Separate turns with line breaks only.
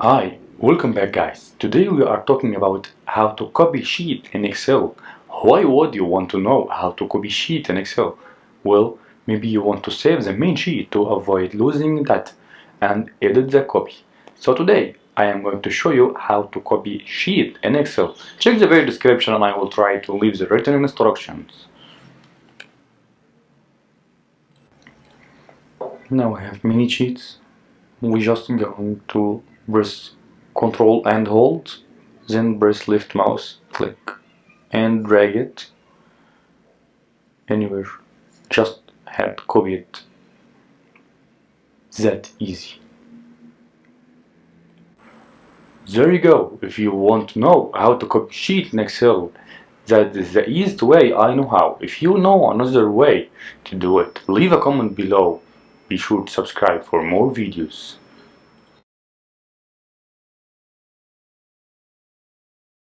Hi, welcome back guys. Today we are talking about how to copy sheet in Excel. Why would you want to know how to copy sheet in Excel? Well, maybe you want to save the main sheet to avoid losing that and edit the copy. So today I am going to show you how to copy sheet in Excel. Check the very description and I will try to leave the written instructions. Now I have many sheets. We just going to press Ctrl and hold, then press left mouse click and drag it anywhere. Just have to copy it. That easy. There you go. If you want to know how to copy sheet in Excel, that is the easiest way I know how. If you know another way to do it, leave a comment below. Be sure to subscribe for more videos.